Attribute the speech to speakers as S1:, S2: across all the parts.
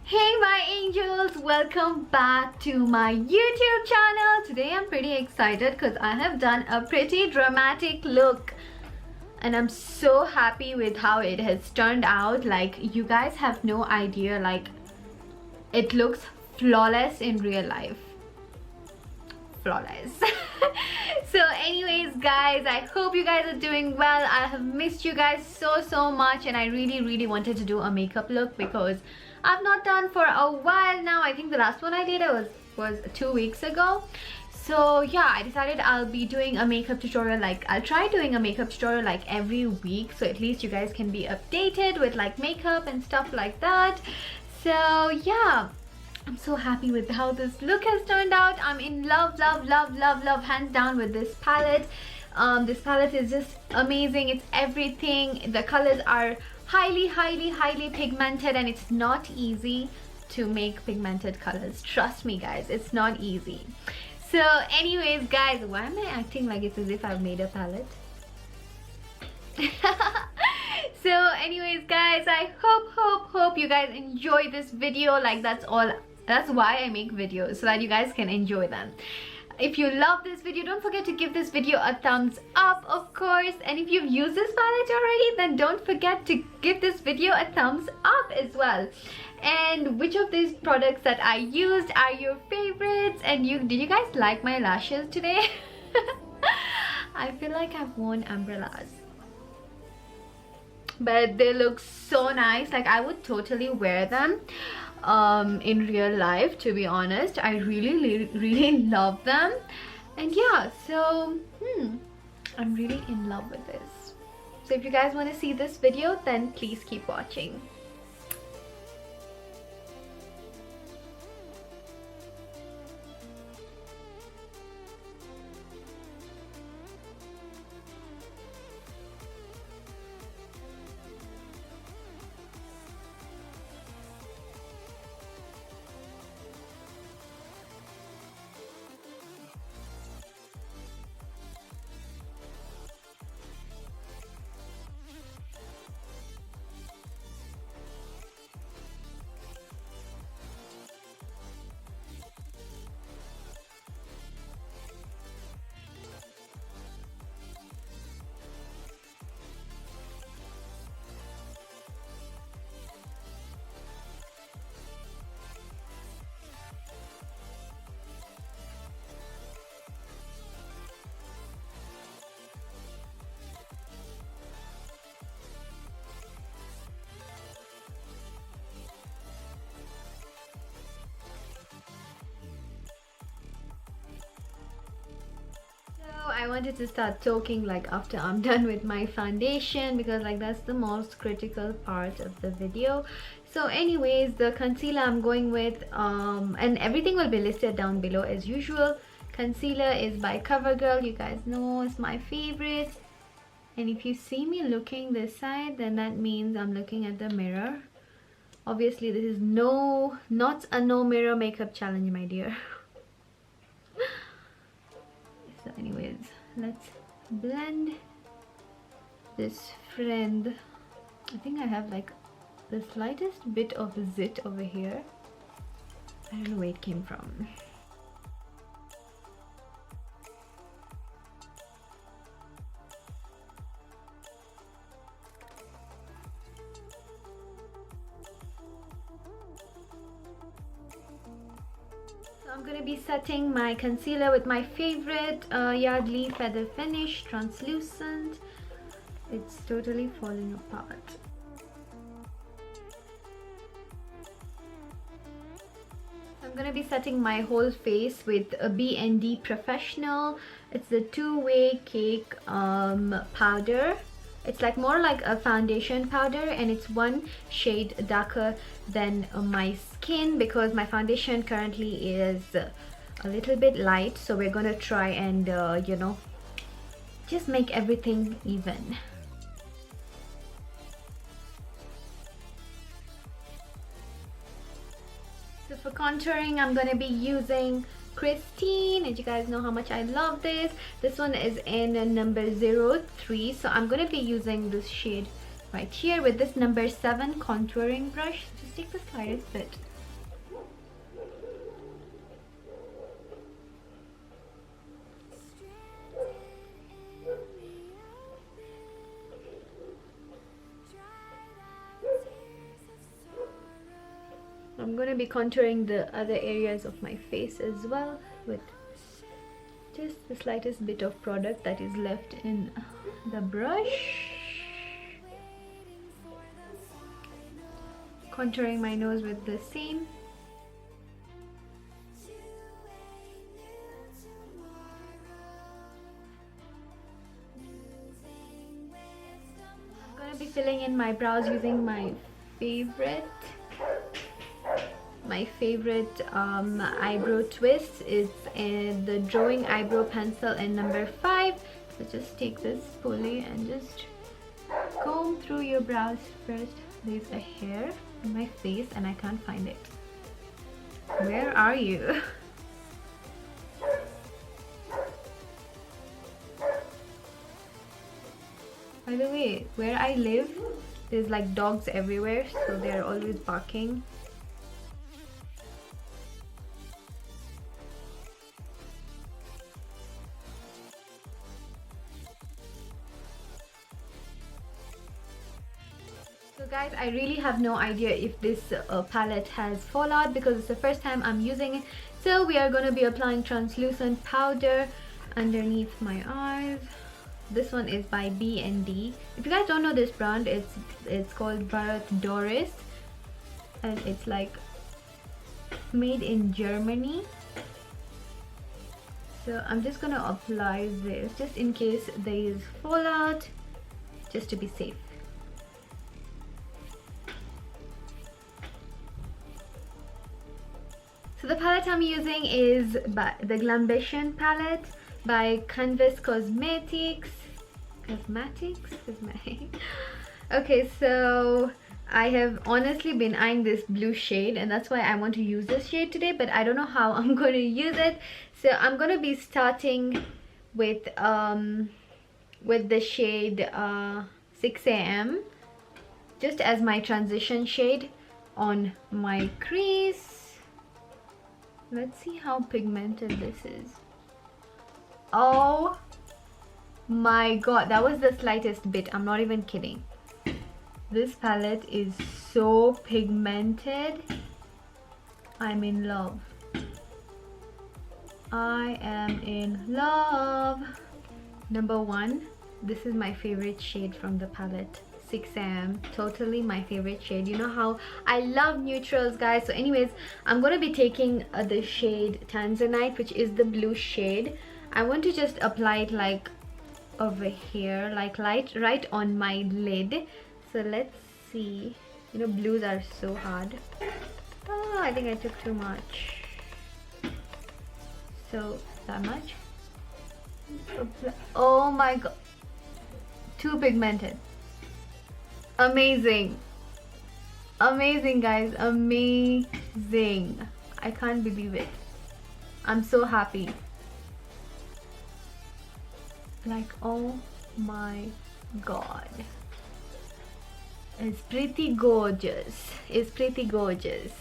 S1: Hey my angels, welcome back to my YouTube channel. Today I'm pretty excited because I have done a pretty dramatic look and I'm so happy with how it has turned out. Like, you guys have no idea, like, it looks flawless in real life. Flawless. So anyways guys, I hope you guys are doing well. I have missed you guys so much and I really wanted to do a makeup look because I've not done for a while now. I think the last one I did was 2 weeks ago. So yeah, I decided I'll be doing a makeup tutorial. Like, I'll try doing a makeup tutorial like every week, so at least you guys can be updated with like makeup and stuff like that. So yeah, I'm so happy with how this look has turned out. I'm in love hands down with this palette. This palette is just amazing. It's everything. The colors are highly pigmented and it's not easy to make pigmented colors. Trust me guys, it's not easy. So anyways guys, why am I acting like it's as if I've made a palette? So anyways guys, I hope you guys enjoy this video. Like, that's why I make videos, so that you guys can enjoy them. If you love this video, don't forget to give this video a thumbs up, of course. And if you've used this palette already, then don't forget to give this video a thumbs up as well. And which of these products that I used are your favorites? And did you guys like my lashes today? I feel like I've worn umbrellas, but they look so nice. Like, I would totally wear them in real life, to be honest. I really love them. And yeah, so I'm really in love with this. So if you guys want to see this video, then please keep watching. I wanted to start talking like after I'm done with my foundation, because like that's the most critical part of the video. So anyways, the concealer I'm going with, and everything will be listed down below as usual. Concealer is by Covergirl. You guys know it's my favorite. And if you see me looking this side, then that means I'm looking at the mirror. Obviously this is not a no mirror makeup challenge, my dear. So anyways, let's blend this friend. I think I have like the slightest bit of zit over here. I don't know where it came from. I'm going to be setting my concealer with my favorite Yardley Feather Finish Translucent. It's totally falling apart. I'm going to be setting my whole face with a B&D Professional. It's the two-way cake powder. It's like more like a foundation powder, and it's one shade darker than my skin because my foundation currently is a little bit light. So we're gonna try and you know, just make everything even. So for contouring, I'm gonna be using Christine, and you guys know how much I love this. This one is in number 03, so I'm going to be using this shade right here with this number 7 contouring brush. Just take the slightest bit I'm gonna be contouring the other areas of my face as well with just the slightest bit of product that is left in the brush. Contouring my nose with the same. I'm gonna be filling in my brows using my favorite eyebrow twist. It's the drawing eyebrow pencil in number 5. So just take this pulley and just comb through your brows first. There's a hair in my face and I can't find it. Where are you? By the way, where I live, there's like dogs everywhere, so they're always barking. So guys, I really have no idea if this palette has fallout because it's the first time I'm using it. So we are going to be applying translucent powder underneath my eyes. This one is by B&D. If you guys don't know this brand, it's called Doris, and it's like made in Germany. So I'm just gonna apply this just in case there is fallout, just to be safe. So the palette I'm using is the Glambition Palette by Canvas Cosmetics. Okay, so I have honestly been eyeing this blue shade and that's why I want to use this shade today, but I don't know how I'm going to use it. So I'm going to be starting with the shade 6 AM just as my transition shade on my crease. Let's see how pigmented this is. Oh my god, that was the slightest bit. I'm not even kidding. This palette is so pigmented. I'm in love. I am in love. Number 1, this is my favorite shade from the palette. 6 AM, totally my favorite shade. You know how I love neutrals, guys. So anyways, I'm gonna be taking the shade Tanzanite, which is the blue shade. I want to just apply it like over here, like right on my lid. So let's see. You know, blues are so hard. Oh, I think I took too much. So that much. Oh my god, too pigmented. Amazing, amazing guys, amazing. I can't believe it. I'm so happy. Like, oh my god, it's pretty gorgeous. It's pretty gorgeous.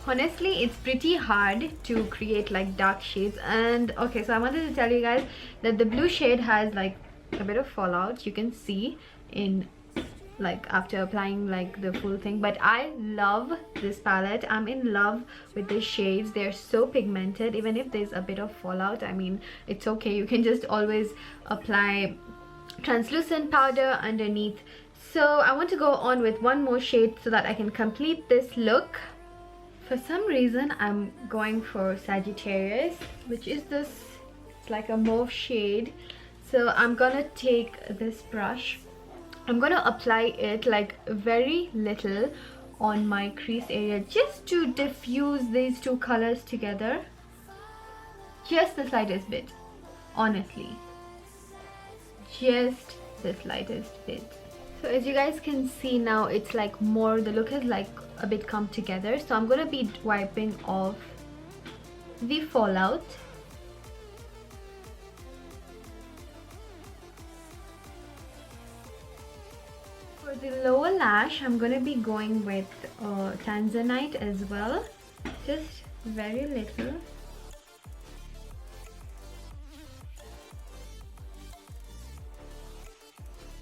S1: Honestly, it's pretty hard to create like dark shades. And okay, so I wanted to tell you guys that the blue shade has like a bit of fallout, you can see in like after applying like the full thing, but I love this palette. I'm in love with the shades. They're so pigmented. Even if there's a bit of fallout, I mean, it's okay. You can just always apply translucent powder underneath. So I want to go on with one more shade so that I can complete this look. For some reason I'm going for Sagittarius, which is this, it's like a mauve shade. So I'm gonna take this brush, I'm gonna apply it like very little on my crease area just to diffuse these two colors together. Just the slightest bit, honestly. Just the slightest bit. So as you guys can see now, it's like more, the look has like a bit come together. So I'm gonna be wiping off the fallout. For the lower lash, I'm gonna be going with Tanzanite as well, just very little.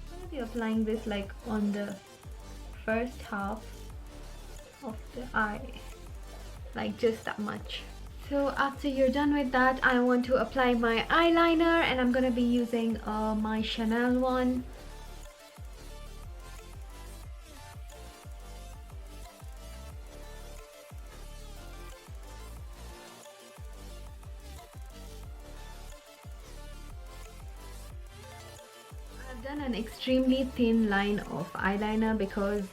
S1: I'm gonna be applying this like on the first half of the eye, like just that much. So after you're done with that, I want to apply my eyeliner, and I'm gonna be using my Chanel one. I've done an extremely thin line of eyeliner because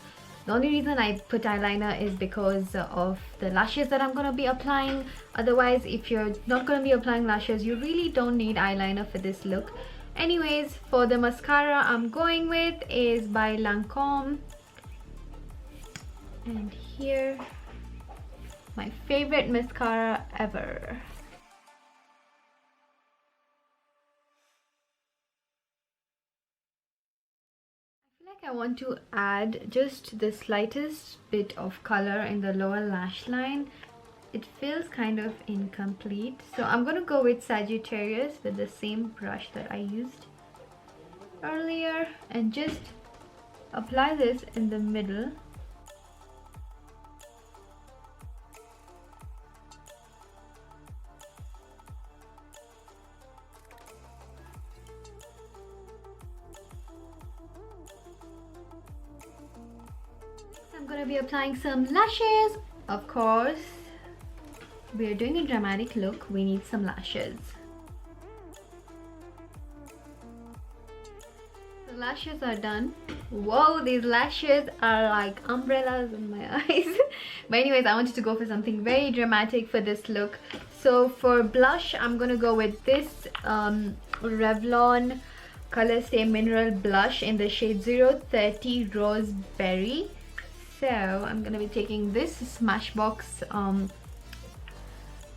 S1: the only reason I put eyeliner is because of the lashes that I'm going to be applying. Otherwise, if you're not going to be applying lashes, you really don't need eyeliner for this look. Anyways, for the mascara I'm going with is by Lancome. And here, my favorite mascara ever. I want to add just the slightest bit of color in the lower lash line. It feels kind of incomplete, so I'm gonna go with Sagittarius with the same brush that I used earlier and just apply this in the middle. I'm gonna be applying some lashes. Of course, we are doing a dramatic look, we need some lashes. The lashes are done. Whoa, these lashes are like umbrellas in my eyes. But anyways, I wanted to go for something very dramatic for this look. So for blush, I'm gonna go with this Revlon Colorstay Mineral Blush in the shade 030 Roseberry. So I'm gonna be taking this Smashbox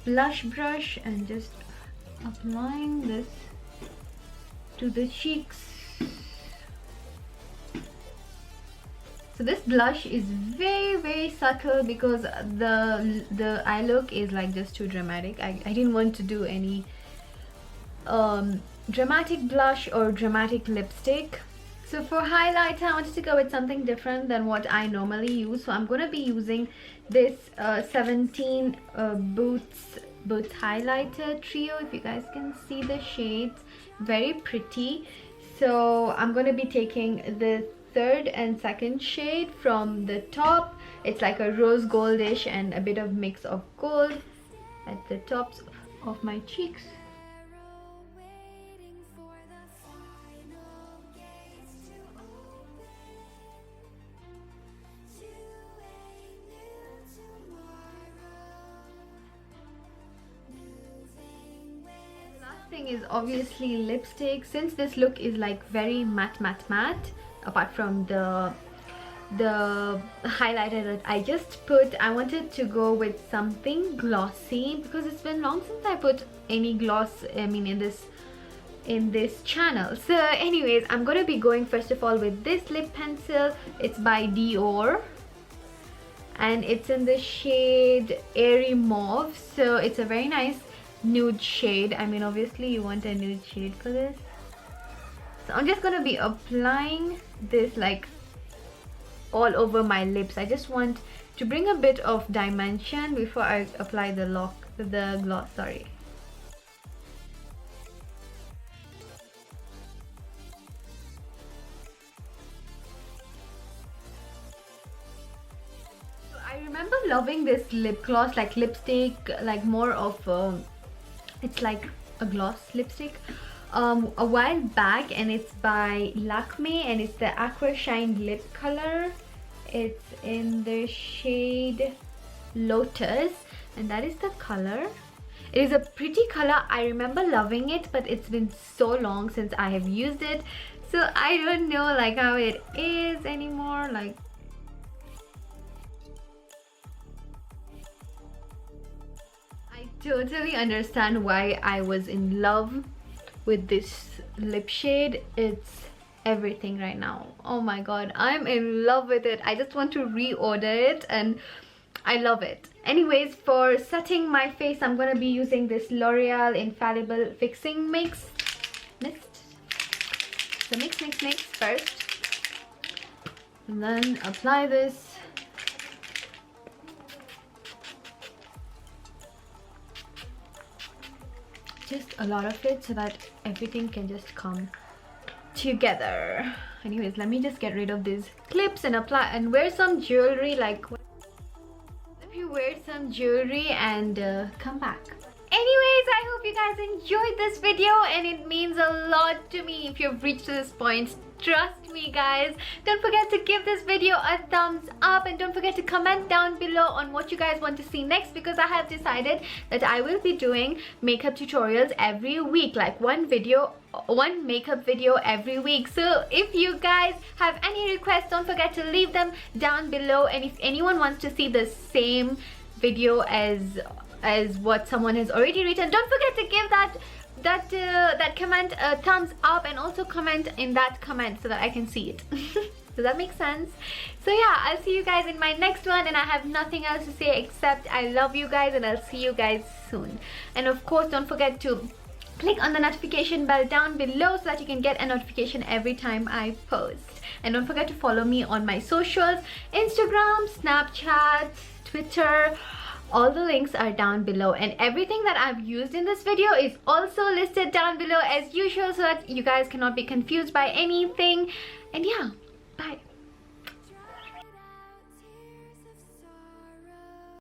S1: blush brush and just applying this to the cheeks. So this blush is very subtle because the eye look is like just too dramatic. I didn't want to do any dramatic blush or dramatic lipstick. So for highlighter, I wanted to go with something different than what I normally use. So I'm going to be using this 17 Boots highlighter trio. If you guys can see the shades, very pretty. So I'm going to be taking the third and second shade from the top. It's like a rose goldish and a bit of mix of gold at the tops of my cheeks. Thing is obviously lipstick. Since this look is like very matte, apart from the highlighter that I just put, I wanted to go with something glossy because it's been long since I put any gloss, I mean, in this channel. So anyways, I'm gonna be going first of all with this lip pencil. It's by Dior and it's in the shade Airy Mauve. So it's a very nice nude shade. I mean, obviously you want a nude shade for this. So I'm just gonna be applying this like all over my lips. I just want to bring a bit of dimension before I apply the gloss, sorry. So I remember loving this lip gloss, like lipstick, like more of it's like a gloss lipstick a while back, and it's by Lancome and it's the Aqua Shine lip color. It's in the shade Lotus and that is the color. It is a pretty color. I remember loving it, but it's been so long since I have used it, so I don't know like how it is anymore. Like, I totally understand why I was in love with this lip shade. It's everything right now. Oh my god, I'm in love with it. I just want to reorder it and I love it. Anyways, for setting my face, I'm gonna be using this L'Oreal Infallible Fixing Mist. So mix first and then apply this just a lot of it so that everything can just come together. Anyways, let me just get rid of these clips and apply and wear some jewelry. Like if you wear some jewelry and come back. Anyways, I hope you guys enjoyed this video, and it means a lot to me if you've reached this point. Trust me guys. Don't forget to give this video a thumbs up, and don't forget to comment down below on what you guys want to see next, because I have decided that I will be doing makeup tutorials every week, like one makeup video every week. So if you guys have any requests, don't forget to leave them down below, and if anyone wants to see the same video as what someone has already written, don't forget to give that comment a thumbs up, and also comment in that comment so that I can see it. Does that make sense? So yeah, I'll see you guys in my next one, and I have nothing else to say except I love you guys, and I'll see you guys soon. And of course, don't forget to click on the notification bell down below so that you can get a notification every time I post. And don't forget to follow me on my socials, Instagram, Snapchat, Twitter. All the links are down below, and everything that I've used in this video is also listed down below as usual, so that you guys cannot be confused by anything. And yeah, bye.